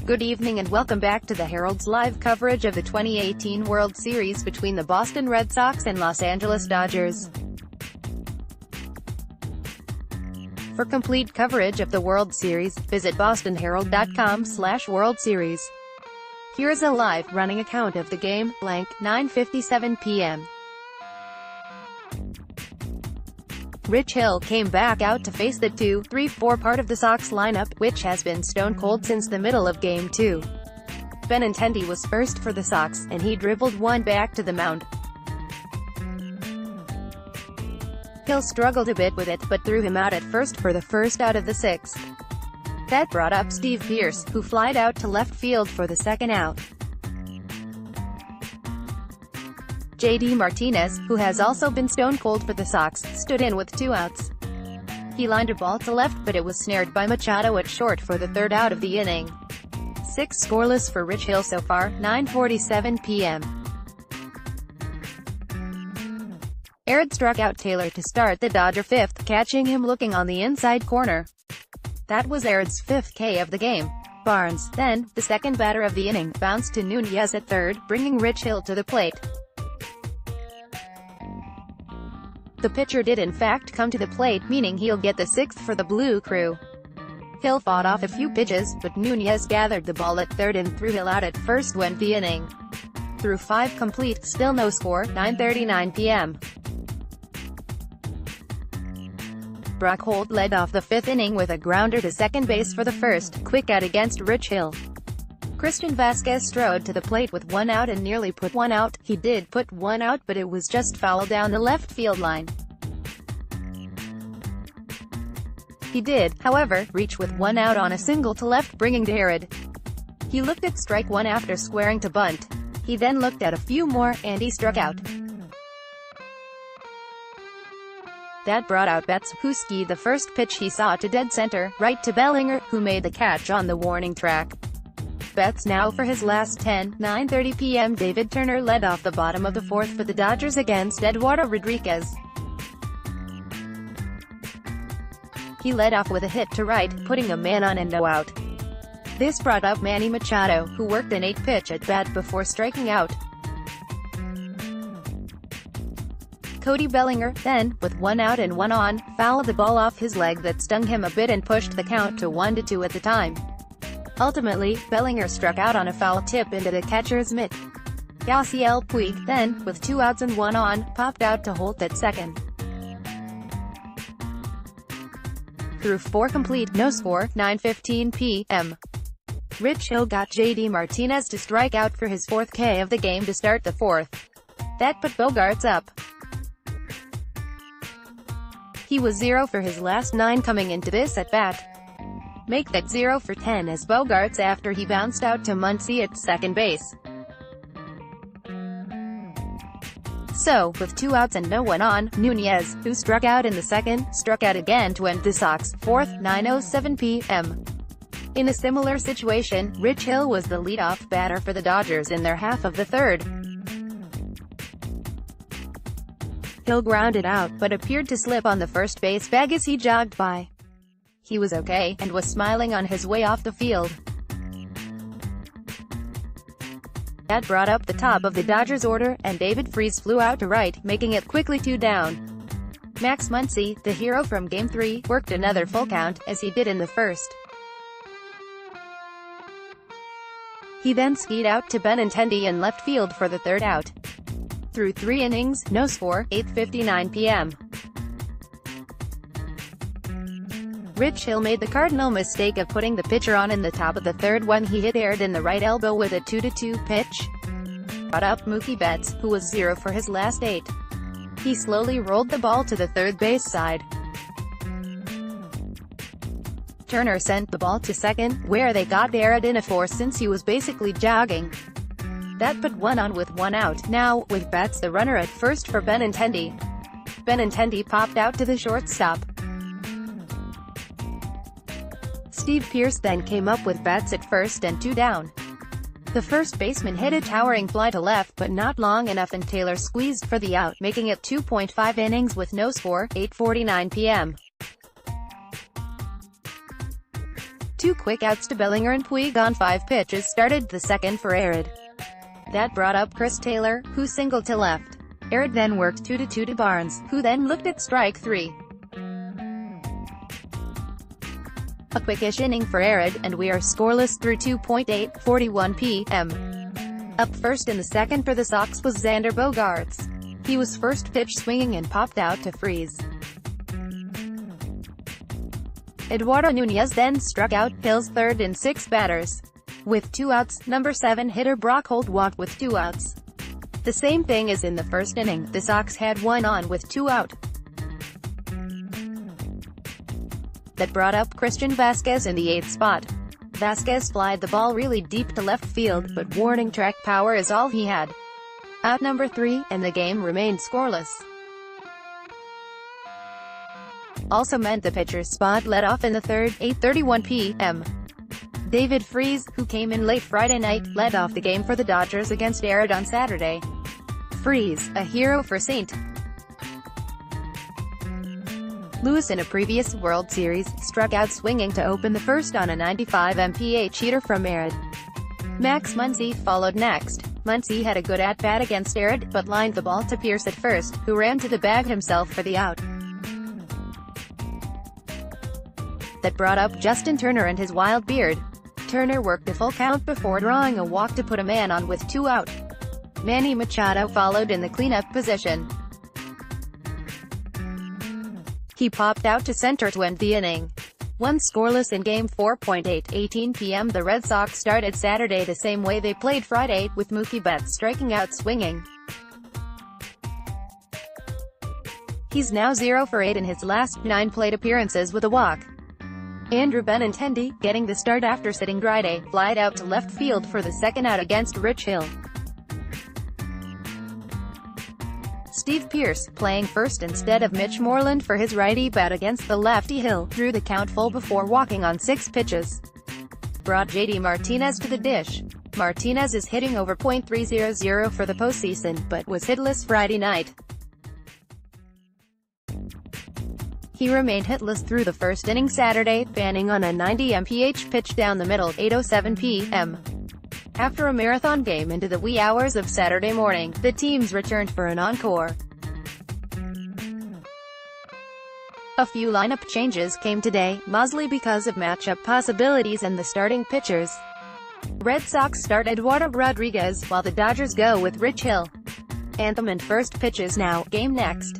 Good evening and welcome back to the Herald's live coverage of the 2018 World Series between the Boston Red Sox and Los Angeles Dodgers. For complete coverage of the World Series, visit bostonherald.com/World Series. Here's a live running account of the game, 9:57 p.m. Rich Hill came back out to face the 2-3-4 part of the Sox lineup, which has been stone cold since the middle of Game 2. Benintendi was first for the Sox, and he dribbled one back to the mound. Hill struggled a bit with it, but threw him out at first for the first out of the sixth. That brought up Steve Pearce, who flied out to left field for the second out. J.D. Martinez, who has also been stone cold for the Sox, stood in with two outs. He lined a ball to left, but it was snared by Machado at short for the third out of the inning. 6 scoreless for Rich Hill so far, 9:47 p.m. Herald struck out Taylor to start the Dodger fifth, catching him looking on the inside corner. That was Herald's 5th K of the game. Barnes, then, the second batter of the inning, bounced to Nunez at third, bringing Rich Hill to the plate. The pitcher did in fact come to the plate, meaning he'll get the 6th for the Blue Crew. Hill fought off a few pitches, but Nunez gathered the ball at third and threw Hill out at first went the inning. Through 5 complete, still no score, 9:39 p.m. Brock Holt led off the 5th inning with a grounder to second base for the first, quick out against Rich Hill. Christian Vasquez strode to the plate with one out and nearly put one out. He did put one out, but it was just foul down the left field line. He did, however, reach with one out on a single to left, bringing to Herald. He looked at strike one after squaring to bunt. He then looked at a few more, and he struck out. That brought out Betts, who skied the first pitch he saw to dead center, right to Bellinger, who made the catch on the warning track. Betts now for his last 10, 9:30 p.m. David Turner led off the bottom of the 4th for the Dodgers against Eduardo Rodriguez. He led off with a hit to right, putting a man on and no out. This brought up Manny Machado, who worked an 8-pitch at bat before striking out. Cody Bellinger, then, with one out and one on, fouled the ball off his leg that stung him a bit and pushed the count to 1-2 at the time. Ultimately, Bellinger struck out on a foul tip into the catcher's mitt. Yasiel Puig, then, with 2 outs and 1 on, popped out to Holt at second. Through 4 complete, no score, 9:15 p.m. Rich Hill got J.D. Martinez to strike out for his 4th K of the game to start the 4th. That put Bogaerts up. He was 0 for his last 9 coming into this at-bat. Make that 0 for 10 as Bogaerts after he bounced out to Muncy at second base. So, with 2 outs and no one on, Nunez, who struck out in the second, struck out again to end the Sox 4th, 9:07 p.m. In a similar situation, Rich Hill was the leadoff batter for the Dodgers in their half of the 3rd. Hill grounded out, but appeared to slip on the first base bag as he jogged by. He was okay, and was smiling on his way off the field. That brought up the top of the Dodgers order, and David Freese flew out to right, making it quickly 2 down. Max Muncy, the hero from Game 3, worked another full count, as he did in the first. He then skied out to Benintendi in left field for the 3rd out. Through 3 innings, no score, 8:59 p.m. Rich Hill made the cardinal mistake of putting the pitcher on in the top of the 3rd when he hit Herald in the right elbow with a 2-2 pitch. Brought up Mookie Betts, who was 0 for his last 8. He slowly rolled the ball to the third base side. Turner sent the ball to second, where they got Herald in a force since he was basically jogging. That put one on with 1 out. Now, with Betts the runner at first for Benintendi. Benintendi popped out to the shortstop. Steve Pearce then came up with Betts at first and 2 down. The first baseman hit a towering fly to left but not long enough and Taylor squeezed for the out, making it 2.5 innings with no score, 8:49 p.m. Two quick outs to Bellinger and Puig on 5 pitches started the second for Herald. That brought up Chris Taylor, who singled to left. Herald then worked 2-2 to Barnes, who then looked at strike 3. A quickish inning for Herald, and we are scoreless through 2.8:41 p.m. Up first in the second for the Sox was Xander Bogaerts. He was first pitch swinging and popped out to freeze. Eduardo Nunez then struck out Hill's third and 6 batters. With 2 outs, number 7 hitter Brock Holt walked with 2 outs. The same thing as in the first inning, the Sox had 1 on with 2 out. That brought up Christian Vasquez in the 8th spot. Vasquez flied the ball really deep to left field, but warning track power is all he had. Out number 3, and the game remained scoreless. Also meant the pitcher's spot led off in the third, 8:31 p.m. David Freese, who came in late Friday night, led off the game for the Dodgers against Herald on Saturday. Freese, a hero for St. Louis in a previous World Series, struck out swinging to open the first on a 95 mph heater from Herald. Max Muncy followed next. Muncy had a good at-bat against Herald, but lined the ball to Pierce at first, who ran to the bag himself for the out. That brought up Justin Turner and his wild beard. Turner worked a full count before drawing a walk to put a man on with 2 out. Manny Machado followed in the cleanup position. He popped out to center to end the inning. 1 scoreless in Game 4.18 p.m. The Red Sox started Saturday the same way they played Friday, with Mookie Betts striking out swinging. He's now 0 for 8 in his last 9 plate appearances with a walk. Andrew Benintendi, getting the start after sitting Friday, flied out to left field for the second out against Rich Hill. Steve Pearce, playing first instead of Mitch Moreland for his righty bat against the lefty Hill, drew the count full before walking on 6 pitches. Brought JD Martinez to the dish. Martinez is hitting over .300 for the postseason, but was hitless Friday night. He remained hitless through the first inning Saturday, banning on a 90 mph pitch down the middle, 8:07 p.m. After a marathon game into the wee hours of Saturday morning, the teams returned for an encore. A few lineup changes came today, mostly because of matchup possibilities and the starting pitchers. Red Sox start Eduardo Rodriguez, while the Dodgers go with Rich Hill. Anthem and first pitches now, game next.